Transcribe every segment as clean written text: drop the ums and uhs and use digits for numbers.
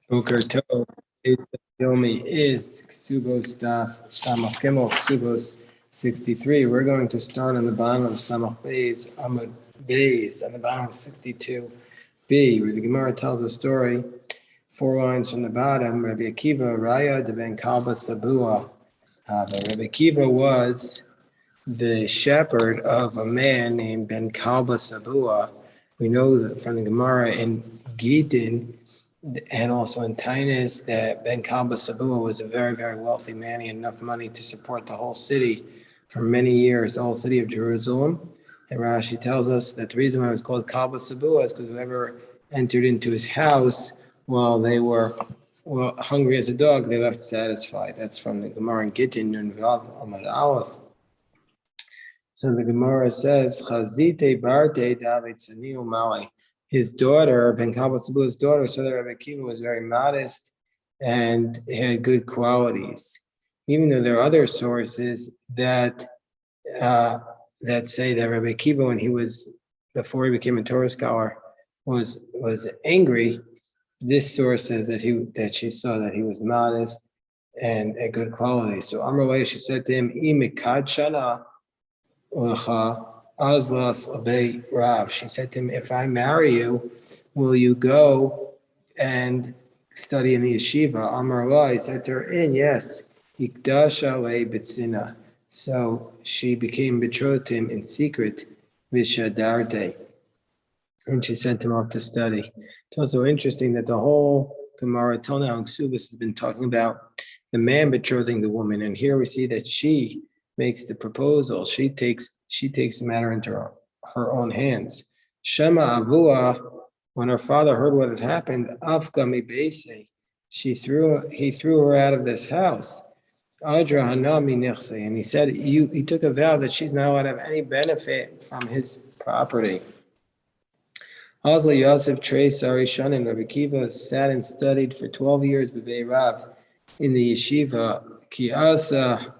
Boker Tov. Today's Yomi is Kesubos Daf Samach Gimel Kesubos 63. We're going to start on the bottom of Samach Beis Amud Beis on the bottom of 62b, where the Gemara tells a story. 4 lines from the bottom. Rabbi Akiva Raya de Ben Kalba Sabua. Rabbi Akiva was the shepherd of a man named Ben Kalba Sabua. We know that from the Gemara in Gittin and also in Tainus that Ben Kalba Sabua was a very, very wealthy man. He had enough money to support the whole city for many years, the whole city of Jerusalem. And Rashi tells us that the reason why it was called Kalba Sabua is because whoever entered into his house while they were hungry as a dog, they left satisfied. That's from the Gemara in Gittin, Nun Vav Amad Aleph. So the Gemara says, Chazite Barte David Tzaniu Mali. His daughter, Ben Kalba Sabua's daughter, so that Rabbi Akiva was very modest and had good qualities. Even though there are other sources that say that Rabbi Akiva, before he became a Torah scholar, was angry. This source says that she saw that he was modest and a good quality. So Amrullah, she said to him, Imikad Shana Azlas Obey Rav. She said to him, if I marry you, will you go and study in the yeshiva? Amrullah, he said to her, yes. Hikdasha le Bitsina. So she became betrothed to him in secret, Vishadarte. And she sent him off to study. It's also interesting that the whole Gemara Tona and Kesubos has been talking about the man betrothing the woman. And here we see that she makes the proposal. She takes the matter into her own hands. Shema Avua, when her father heard what had happened, Afka mi Beise, he threw her out of this house. Adra Hanami Nechse, and he said he took a vow that she's not allowed to have any benefit from his property. Hazla Yosef Trey Sari Shanin, Rabbi Akiva sat and studied for 12 years with Rav in the yeshiva. Kiasa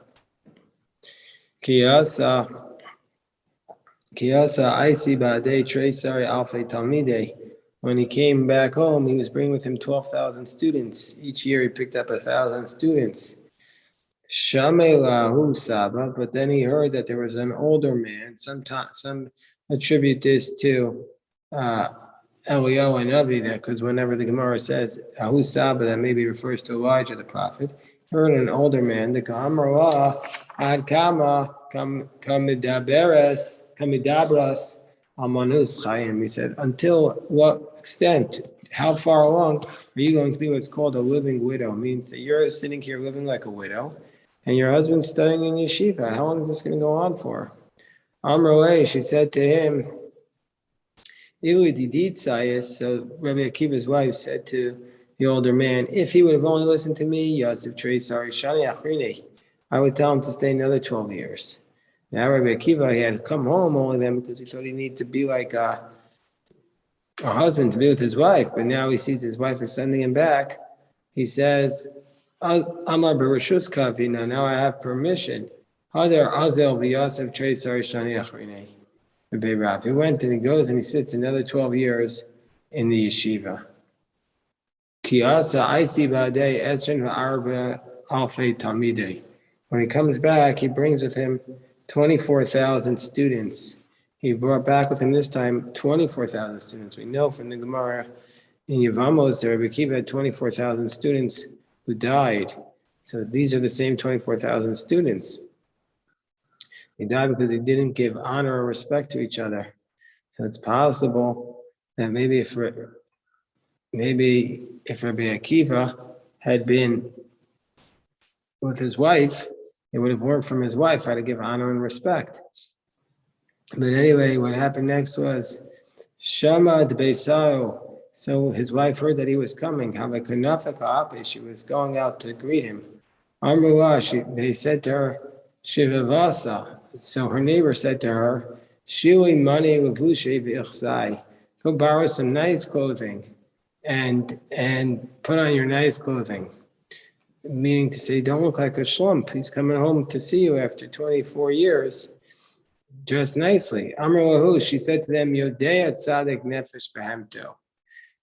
Aisi Ba'adei Trey Sari Alfei Talmidei. When he came back home, he was bringing with him 12,000 students. Each year he picked up 1,000 students. Shamelahu Saba, but then he heard that there was an older man. Some attribute this to Eliyahu and Navi, that because whenever the Gemara says Ahu Saba, that maybe refers to Elijah the prophet, heard an older man, the Kamara Ad Kama Kamidabras Amanus Chayim. He said, until what extent, how far along are you going to be what's called a living widow? It means that you're sitting here living like a widow, and your husband's studying in yeshiva. How long is this going to go on for? Amrullah, she said to him, so Rabbi Akiva's wife said to the older man, if he would have only listened to me, Yosef Trey Sari Shani Achrine, I would tell him to stay another 12 years. Now Rabbi Akiva, he had come home only then because he thought he needed to be like a husband to be with his wife. But now he sees his wife is sending him back. He says, Amar Bereshus Kavina, now I have permission. Hadar Azel v'Yosef Trey Sari Shani Achrine. He went and he goes and he sits another 12 years in the yeshiva. When he comes back, he brings with him 24,000 students. He brought back with him this time 24,000 students. We know from the Gemara in Yevamos that Rabbi Akiva had 24,000 students who died. So these are the same 24,000 students. They died because they didn't give honor or respect to each other. So it's possible that maybe if Rabbi Akiva had been with his wife, it would have learned from his wife how to give honor and respect. But anyway, what happened next was Shama de Beisao. So his wife heard that he was coming. She was going out to greet him. Amrullah, they said to her, Shivavasa. So her neighbor said to her, Shili mani levushe v'chzai. Go borrow some nice clothing and put on your nice clothing. Meaning to say, don't look like a shlump. He's coming home to see you after 24 years. Dress nicely. Amr lahu, she said to them, Yodea tzaddik nefesh behemto.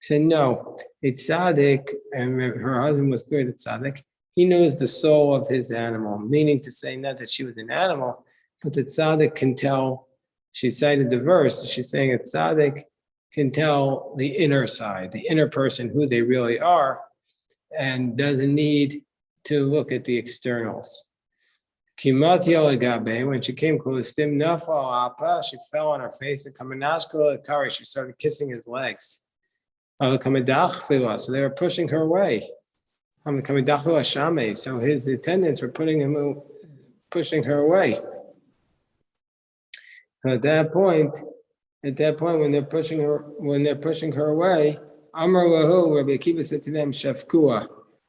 said, no, a tzaddik, and her husband was clear that tzaddik, he knows the soul of his animal, meaning to say not that she was an animal, but the tzaddik can tell. She cited the verse. She's saying a tzaddik can tell the inner side, the inner person, who they really are, and doesn't need to look at the externals. When she came close to him, she fell on her face and she started kissing his legs. So they were pushing her away. So his attendants were pushing her away. At that point, when they're pushing her away, Amar lahu, Rabbi Akiva said to them, Shafkua,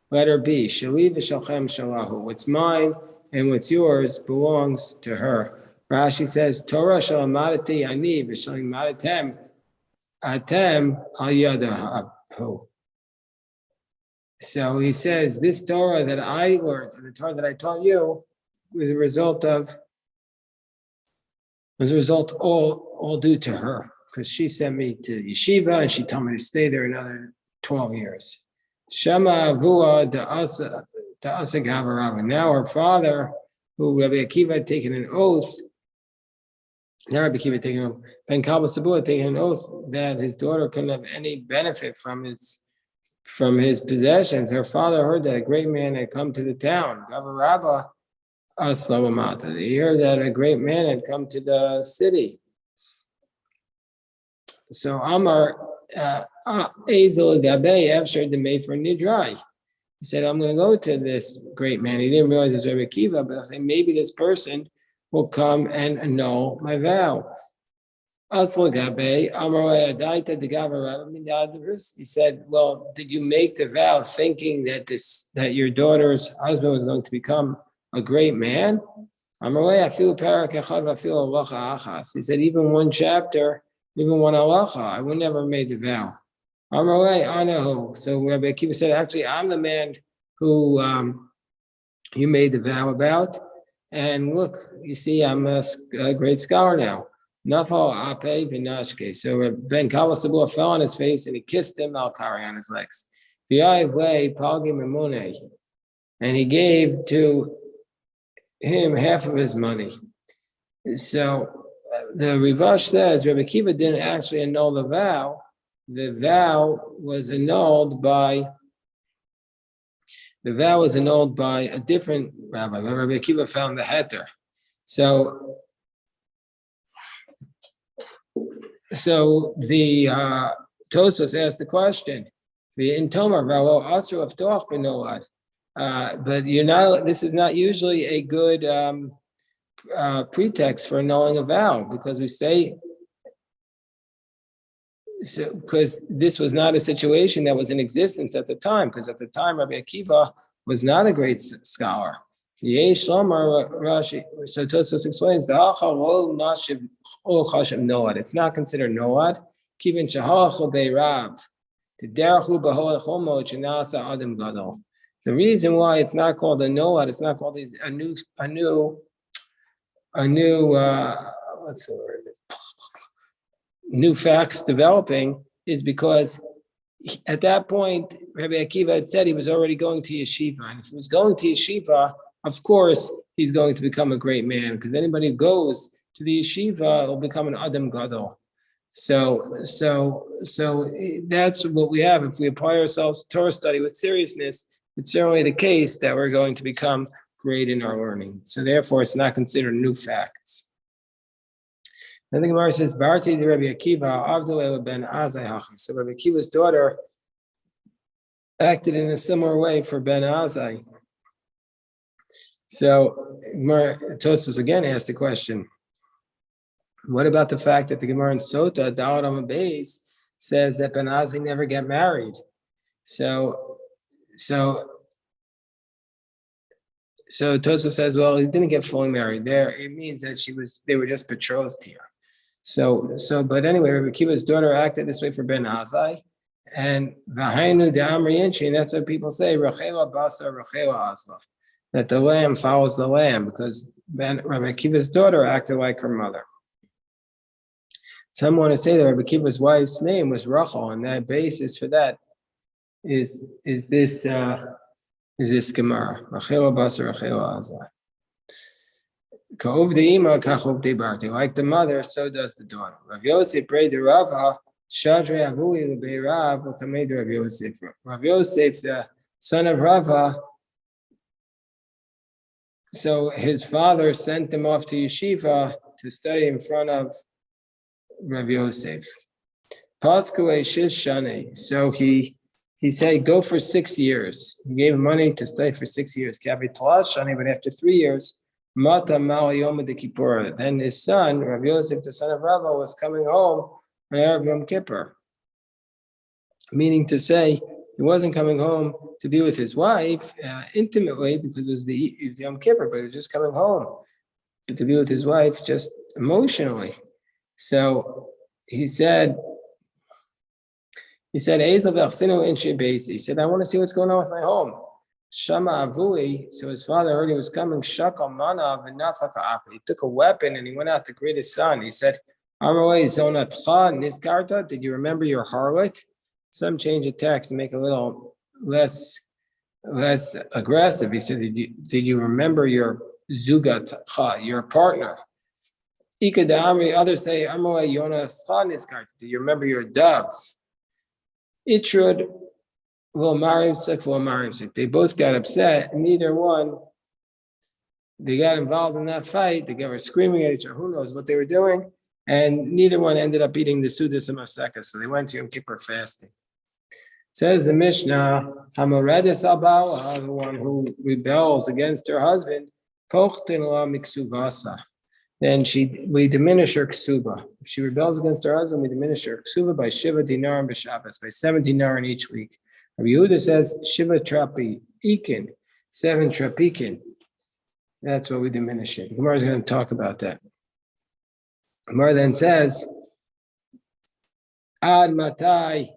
let her be. Shali v'shalchem shalahu. What's mine and what's yours belongs to her. Rashi says, Torah shalamadati ani v'shalimadatem atem al yadahu. So he says, this Torah that I learned, and the Torah that I taught you, was a result all due to her, because she sent me to yeshiva and she told me to stay there another 12 years. Shama avua da'asa gavarava. Now her father, who Rabbi Akiva had taken an oath, now Rabbi Akiva had taken an oath, Ben Kalba Sabu had taken an oath that his daughter couldn't have any benefit from his possessions. Her father heard that a great man had come to the town. Gavarava Aslavamata. He heard that a great man had come to the city. So Amar Ezel Gabe Afshar the Mayfer Nidrai. He said, I'm going to go to this great man. He didn't realize it was Rabbi Akiva, but I say maybe this person will come and annul my vow. Asla Gabe Amar Adaita the Gavara. He said, well, did you make the vow thinking that your daughter's husband was going to become a great man? He said, even one chapter, even one halacha, I would never made the vow. So Rabbi Akiva said, actually, I'm the man who you made the vow about. And look, you see, I'm a great scholar now. So Ben Kavasabur fell on his face and he kissed him al-kari on his legs. And he gave to him half of his money. So the Rivash says Rabbi Akiva didn't actually annul the vow. The vow was annulled by a different rabbi. Rabbi Akiva found the heter. So the Tosfos asked the question, but this is not usually a good pretext for annulling a vow, because we say, because this was not a situation that was in existence at the time, because at the time Rabbi Akiva was not a great scholar. So Tosfos explains it's not considered noad. The reason why it's not called a noad, it's not called a new what's the word? New facts developing, is because at that point Rabbi Akiva had said he was already going to yeshiva, and if he was going to yeshiva, of course he's going to become a great man, because anybody who goes to the yeshiva will become an Adam Gadol. So that's what we have. If we apply ourselves to Torah study with seriousness, it's certainly the case that we're going to become great in our learning. So therefore, it's not considered new facts. Then the Gemara says, Barti de Rabbi Akiva, Avdalel ben Azai Hachi. So Rabbi Akiva's daughter acted in a similar way for Ben Azai. So Tosfos again asked the question, what about the fact that the Gemara in Sota, Dawud Amud Beis, says that Ben Azai never got married? So Tosfos says, well, he didn't get fully married. There, it means that they were just betrothed here. But anyway, Rabbi Akiva's daughter acted this way for Ben Azai, and V'hainu de'amri Yinchi, and that's what people say, Rachela basa, Rachela asla, that the lamb follows the lamb, because Rabbi Akiva's daughter acted like her mother. Some want to say that Rabbi Akiva's wife's name was Rachel, and that basis for that is this Gemara. Rachel Basar Rachel Azar. Like the mother, so does the daughter. Rav Yosef prayed to Rava, Shadre Avui Lebei Rav, Kamed Rav Yosef. Rav Yosef, the son of Rava, so his father sent him off to yeshiva to study in front of Rav Yosef. Paskue Shishane. So he said, go for 6 years. He gave him money to study for 6 years. But after 3 years, Mata Mal Yom Kippur. Then his son, Rav Yosef, the son of Rava, was coming home on Erev Yom Kippur. Meaning to say, he wasn't coming home to be with his wife intimately because it was Yom Kippur, but he was just coming home to be with his wife just emotionally. So he said, Ezel v'achsinu in shebeisi. He said, I want to see what's going on with my home. Shama Avui, so his father heard he was coming, Shakal Mana v'nafaka api. He took a weapon and he went out to greet his son. He said, Amarei zonatcha niskarta, did you remember your harlot? Some change the text to make it a little less aggressive. He said, did you remember your zugatcha, your partner? Ikadamri, others say, Amarei yonascha niskarta, did you remember your dove? Itrud they both got upset, and neither one, they got involved in that fight. They were screaming at each other, who knows what they were doing, and neither one ended up eating the Sudas and Maseka, so they went to Yom Kippur fasting. It says the Mishnah, Hamoredes Abala, the one who rebels against her husband, then we diminish her ksuba. If she rebels against her husband, we diminish her ksuba by Shiva Dinarim b'Shabbos, by 7 dinarim each week. Rabbi Yehuda says Shiva Trapikin, 7 Trapikin. That's what we diminish it. Gemara is going to talk about that. Gemara then says, Ad Matai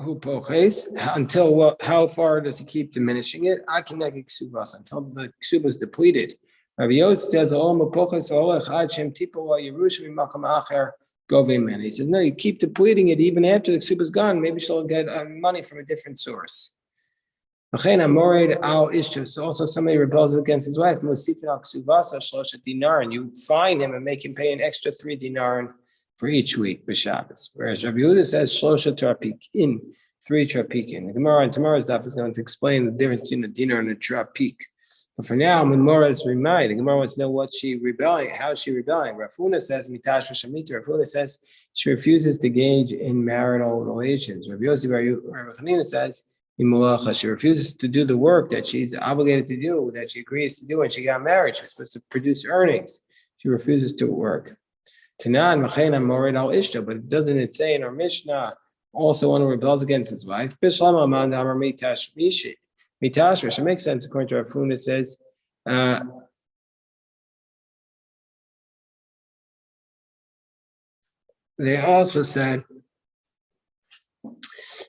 Hu Poches, until what? How far does he keep diminishing it? Akinegi Ksubas, until the Ksuba is depleted. Rabbi Yosef says, he said, no, you keep depleting it even after the ksuba is gone. Maybe she'll get money from a different source. So also somebody rebels against his wife, and you fine him and make him pay an extra 3 dinar for each week, b'Shabbos. Whereas Rabbi Yehuda says, 3 trapikin. The Gemara in tomorrow's daf is going to explain the difference between a dinar and a trapik. But for now, Memora is reminded. The Gemara wants to know what she rebelling, how is she rebelling. Rafuna says, Mitash Shamita. Rafuna says she refuses to engage in marital relations. Rabbi Yossi Bar Chanina says, she refuses to do the work that she's obligated to do, that she agrees to do when she got married. She was supposed to produce earnings. She refuses to work. Tanan Machena Morid al Ishta, but doesn't it say in our Mishnah also one who rebels against his wife? Bishlam Amanda Amar Mitash Mishi. Mitashrish, it makes sense according to Rafuna. It says, they also said,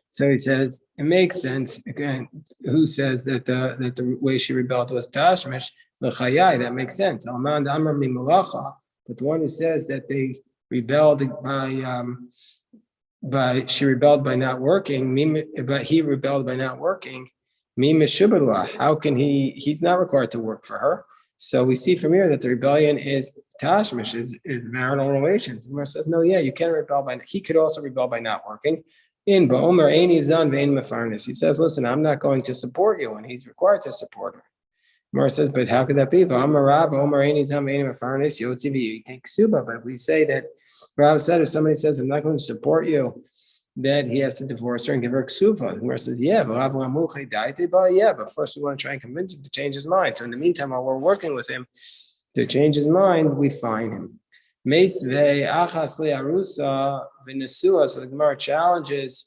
so he says, it makes sense, again, who says that the way she rebelled was Tashmish, l'chayai, that makes sense. Alman Amar Mimulacha, but the one who says that they rebelled she rebelled by not working, but he rebelled by not working, how can he's not required to work for her. So we see from here that the rebellion is tashmish, is marital relations. And says, no, yeah, you can rebel he could also rebel by not working. In Ba'omer Eini Zan Ve'en Mefarnes. He says, listen, I'm not going to support you, and he's required to support her. Gemara says, but how could that be? But if we say that Rav said, if somebody says, I'm not going to support you, that he has to divorce her and give her ksuva. Gemara says, yeah, but first we want to try and convince him to change his mind. So in the meantime, while we're working with him to change his mind, we fine him. So the Gemara challenges,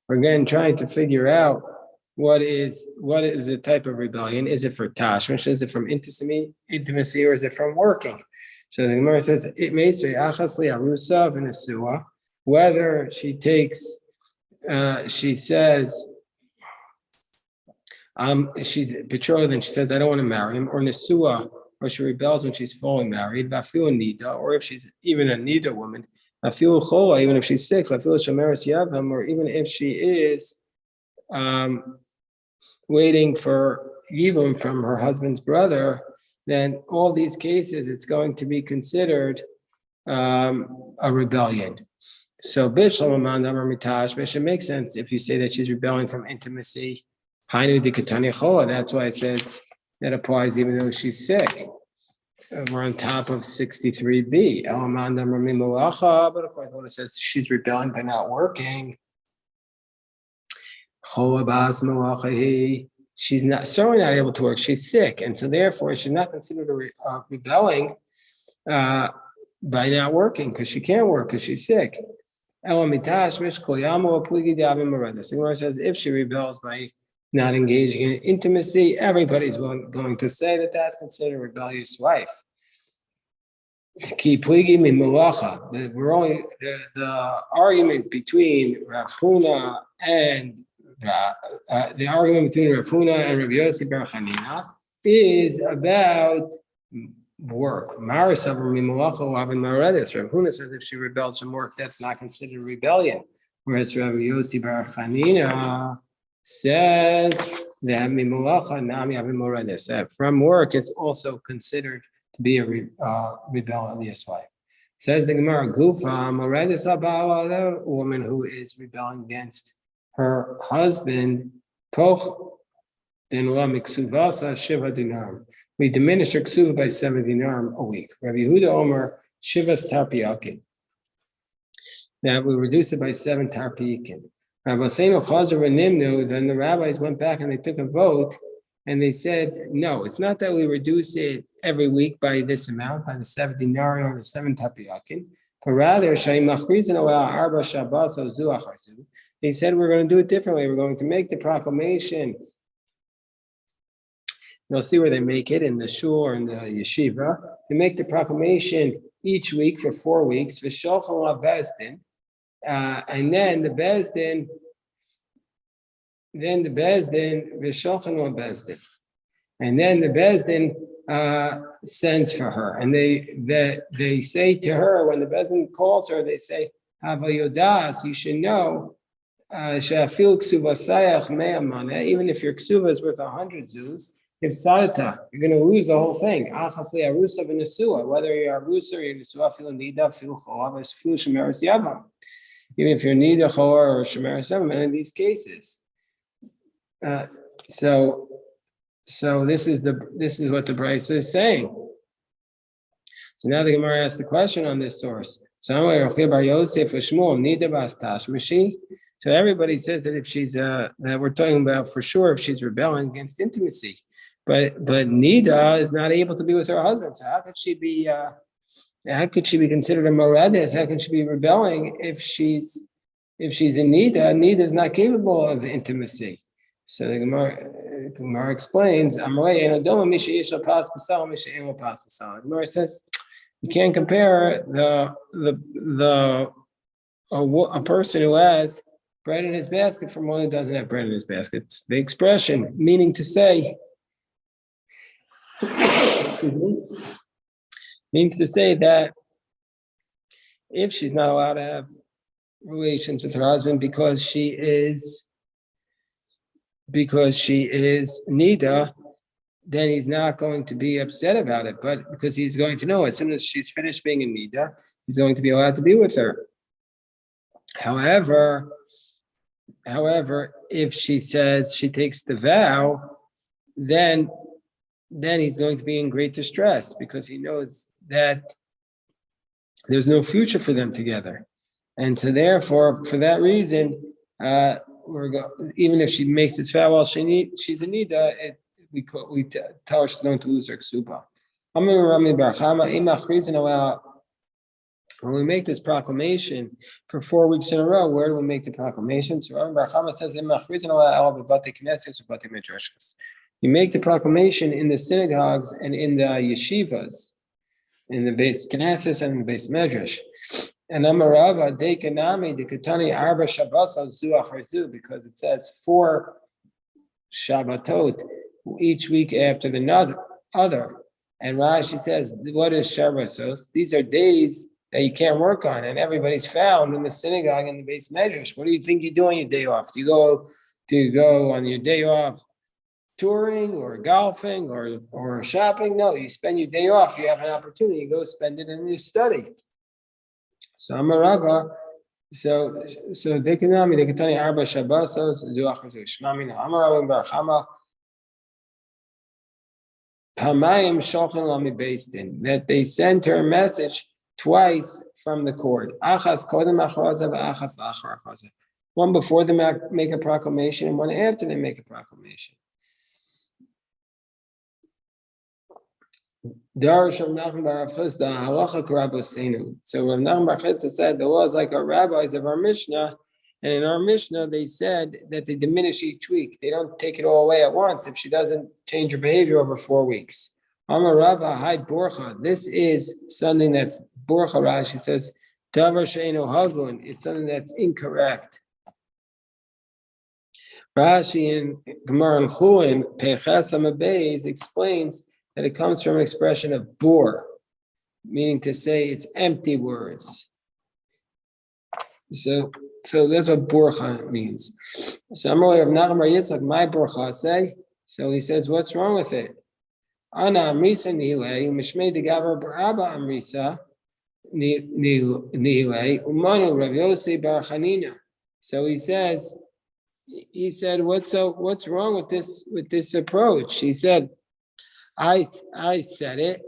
we're again trying to figure out what is the type of rebellion. Is it for tashmish? Is it from intimacy, or is it from working? So the Gemara says, it may say achas li'arusa v'nesua, whether she takes, she says, she's betrothed and she says, I don't want to marry him, or nesua, or she rebels when she's fully married, vafilu nida, or if she's even a nida woman, vafilu chola, even if she's sick, vafilu shemeres yavam, or even if she is waiting for yibum from her husband's brother, then all these cases it's going to be considered a rebellion. So it makes sense if you say that she's rebelling from intimacy. That's why it says that applies even though she's sick. We're on top of 63b. But of course, when it says she's rebelling by not working, she's not certainly not able to work. She's sick, and so therefore she's not considered rebelling by not working because she can't work because she's sick. The says if she rebels by not engaging in intimacy, everybody's going to say that that's considered a rebellious wife. We're only the argument between Rav Huna and the argument between Rav Huna and Rav Yossi bar Chanina is about work. Rav Huna says if she rebels from work, that's not considered rebellion. Whereas Rav Yossi bar Chanina says that from work, it's also considered to be a rebellious wife. Says the Gemara, Gufa, a woman who is rebelling against her husband, we diminish her ksuva by 7 dinar a week. Rabbi Yehuda Omer, Shivas tarpiyakin. That we reduce it by 7 tarpiyakin. Then the rabbis went back and they took a vote and they said, no, it's not that we reduce it every week by this amount, by the 7 dinar or the 7 tapiyakin, but rather, they said we're going to do it differently. We're going to make the proclamation. You'll see where they make it in the shul or in the yeshiva. They make the proclamation each week for 4 weeks. And then the bezdin, and then the bezdin sends for her, and they say to her when the bezdin calls her, they say, "Hava yodas, you should know, even if your ksuva is worth 100 zuz, if sadata, you're going to lose the whole thing. Whether you're arusa or you're nesua, fil nida, fil choav, fil shemeres yavam. Even if you're nida, chor, or shemeres yavam, and in these cases." So this is what the Brisa is saying. So now the Gemara asks the question on this source. So everybody says that if she's that we're talking about for sure if she's rebelling against intimacy, but Nida is not able to be with her husband. So how could she be considered a moredes? How can she be rebelling if she's in Nida? Nida is not capable of intimacy. So the Gemara explains, the Gemara says you can't compare a person who has bread in his basket from one who doesn't have bread in his basket. It's the expression meaning to say means to say that if she's not allowed to have relations with her husband because she is Nida, then he's not going to be upset about it. But because he's going to know as soon as she's finished being in Nida, he's going to be allowed to be with her. However, if she says she takes the vow, then he's going to be in great distress because he knows that there's no future for them together. And so therefore, for that reason, even if she makes this vow while she's in Nida, we tell her she's going to lose her ksuba. When we make this proclamation for 4 weeks in a row, where do we make the proclamation? So Rabbi Bar Chama says, you make the proclamation in the synagogues and in the yeshivas, in the Beis Knesset and the Beis Medrash. And Amarava Dekanami Dekatani Arba Shabbatot Zuach Harzu, because it says 4 Shabbatot each week after the other. And Rashi says, what is Shabbosos? These are days that you can't work on, and everybody's found in the synagogue and the base measures. What do you think you do on your day off? Do you go on your day off touring or golfing or shopping? No, you spend your day off. You have an opportunity, you go spend it in your study. So Amarava, so they can tell you Arba Shabbosos, Shmamina Amarava Barachama. Pamayim Shochan Lami Beistin, that they sent her a message twice from the court. Achas Kodem Achraza v'Achas Achar Achraza. One before they make a proclamation and one after they make a proclamation. Darash Rav Nachman bar Rav Chisda halacha k'Rabboseinu. So Rav Nachman bar Chisda said the law is like our rabbis of our Mishnah, and in our Mishnah they said that they diminish each week. They don't take it all away at once if she doesn't change her behavior over 4 weeks. Amar Rava Haid Borcha. This is something that's Borcha. Rashi says Davar she'eino hagun. It's something that's incorrect. Rashi in Gemara and Chulin Peches Amabeis explains that it comes from an expression of bor, meaning to say it's empty words. So that's what borcha means. So I'm aware of Nachman Yitzchak, my borcha say. So he says, what's wrong with it? Ana amrisa nihile, mishmei degavar baraba amrisa nihile, umanu Rav Yossi bar Chanina. So he said, what's wrong with this approach? He said, I said it,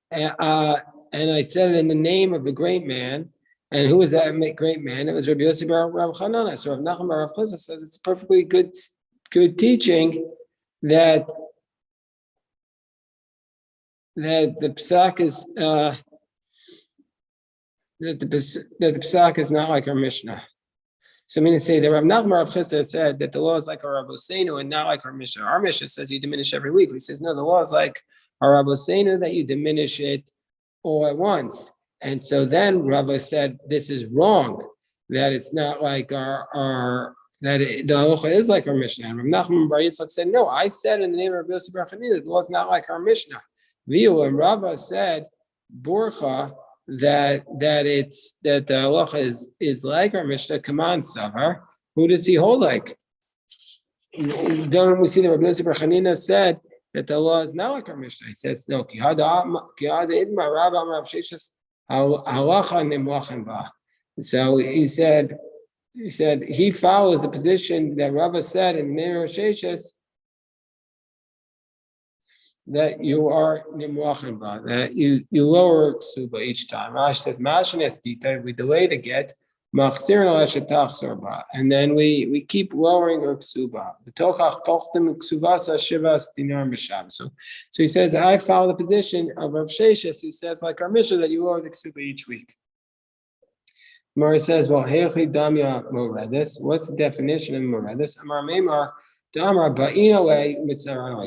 and I said it in the name of the great man. And who was that great man? It was Rabbi Yossi bar Rav Chanana. So Rav Nachman bar Rav Chisda says it's perfectly good teaching that the psak is that the psak is not like our Mishnah. So I mean to say that Rav Nachman bar Rav Chisda said that the law is like our Rabboseinu and not like our Mishnah. Our Mishnah says you diminish every week. He says no, the law is like our Rabboseinu that you diminish it all at once. And so then Rava said, this is wrong, that it's not like the halacha is like our Mishnah. And Rav Nachman bar Yitzchak said, no, I said in the name of Rabbi Yossi bar Chanina, the law is not like our Mishnah. Viu and Rava said, Borcha, that the halacha is like our Mishnah. Come on, Savar. Who does he hold like? Don't we see that Rabbi Yossi bar Chanina said that the law is not like our Mishnah? He says, no, ki hada idma Rabba Rav Sheshas. So he said he follows the position that Rava said in Meir Sheshes that you are nimwachin ba, that you lower ksuba each time. Rashi says we delay the get, and then we keep lowering her ksuba. So he says, I follow the position of Rav Sheshes, who says, like our Mishnah, that you lower the ksuba each week. Mara says, well, what's the definition of moredis? Amar Meimar, she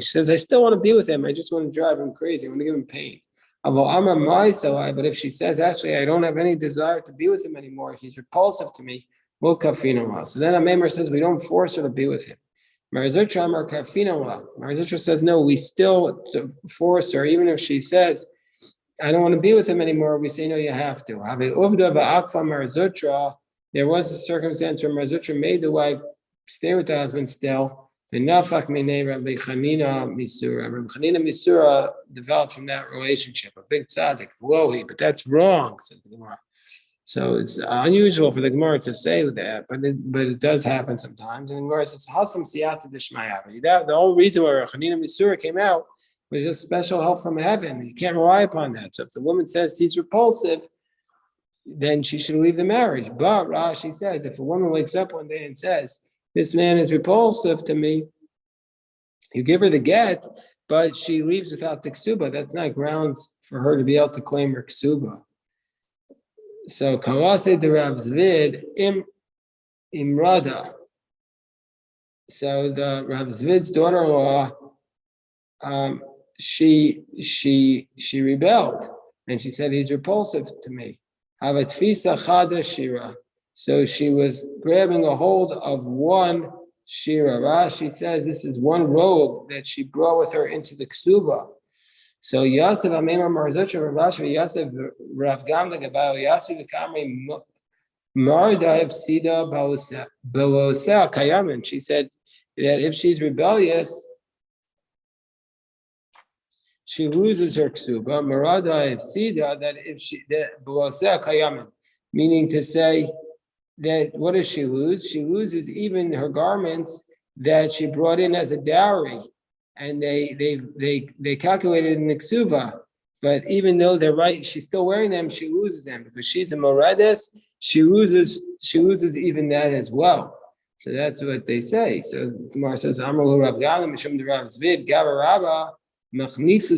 says, I still want to be with him. I just want to drive him crazy. I want to give him pain. But if she says, actually, I don't have any desire to be with him anymore, he's repulsive to me, so then Amemar says, we don't force her to be with him. Marizutra says, no, we still force her, even if she says, I don't want to be with him anymore. We say, no, you have to. There was a circumstance where Marizutra made the wife stay with the husband still. The Nafak Minei Rabbi Chanina Misura. Rabbi Chanina Misura developed from that relationship, a big tzaddik, Vlohi, but that's wrong, said the Gemara. So it's unusual for the Gemara to say that, but it does happen sometimes. And the Gemara says, Hasam Siyata Dishmayavi. The whole reason why Chanina Misura came out was just special help from heaven. You can't rely upon that. So if the woman says he's repulsive, then she should leave the marriage. But Rashi says, if a woman wakes up one day and says, this man is repulsive to me, you give her the get, but she leaves without the ksuba. That's not grounds for her to be able to claim her ksuba. So Kawase de Rav Zvid Imrada. So the Rav Zvid's daughter-in-law, she rebelled and she said he's repulsive to me. Havatfisa Chada Shira. So she was grabbing a hold of one Shira. Rashi says this is one robe that she brought with her into the ksuba. So Yosef Amema Marzucha Rav Yosef Rav Gamda Gabao Yosef Kamri Mardav Sida Belosa Kayamin. She said that if she's rebellious, she loses her ksuba. Maradav Sida, that if she that Belosa Kayamin, meaning to say that what does she lose? She loses even her garments that she brought in as a dowry, and they calculated in the ksuba. But even though they're right, she's still wearing them. She loses them because she's a moredes. She loses even that as well. So that's what they say. So Gemara says, "Amru Rav Galim Mishum Rav Zvid Gavar Rabba Machnifu."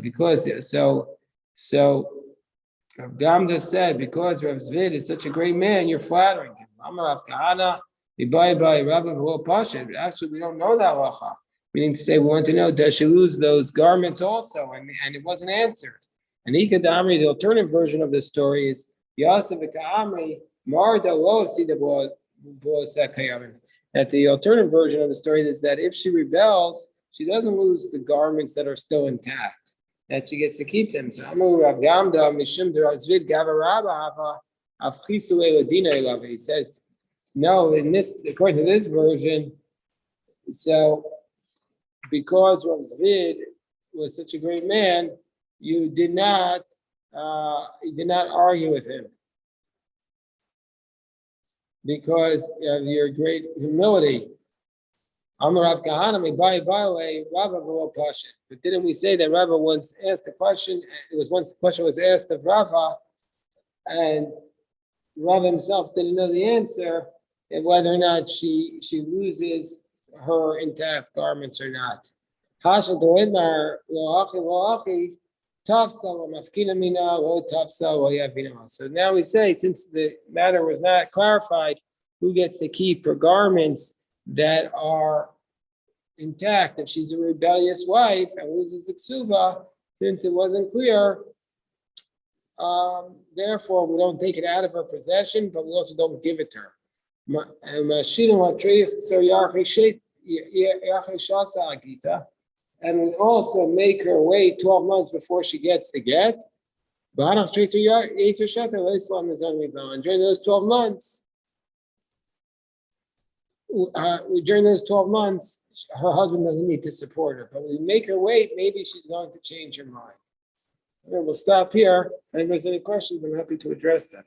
Because so. Rav Gamda said, because Rav Zvid is such a great man, you're flattering him. Amar Rav Kahana, actually, we don't know that halacha. Meaning to say, we want to know, does she lose those garments also? And it wasn't answered. And Ikadamri, the alternative version of the story is, Yosef Ka'amri, Marda lo sida that the alternative version of the story is that if she rebels, she doesn't lose the garments that are still intact, that she gets to keep them. So he says, no, according to this version, so because Rav Zvid was such a great man, you did not argue with him because of your great humility. But didn't we say that Rava once asked a question? It was once the question was asked of Rava, and Rava himself didn't know the answer, and whether or not she loses her intact garments or not. So now we say, since the matter was not clarified, who gets to keep her garments that are intact if she's a rebellious wife and loses the ksuba, since it wasn't clear, therefore we don't take it out of her possession, but we also don't give it to her. And we also make her wait 12 months before she gets the get. During those 12 months, her husband doesn't need to support her. But we make her wait, maybe she's going to change her mind. We'll stop here. If there's any questions, I'm happy to address them.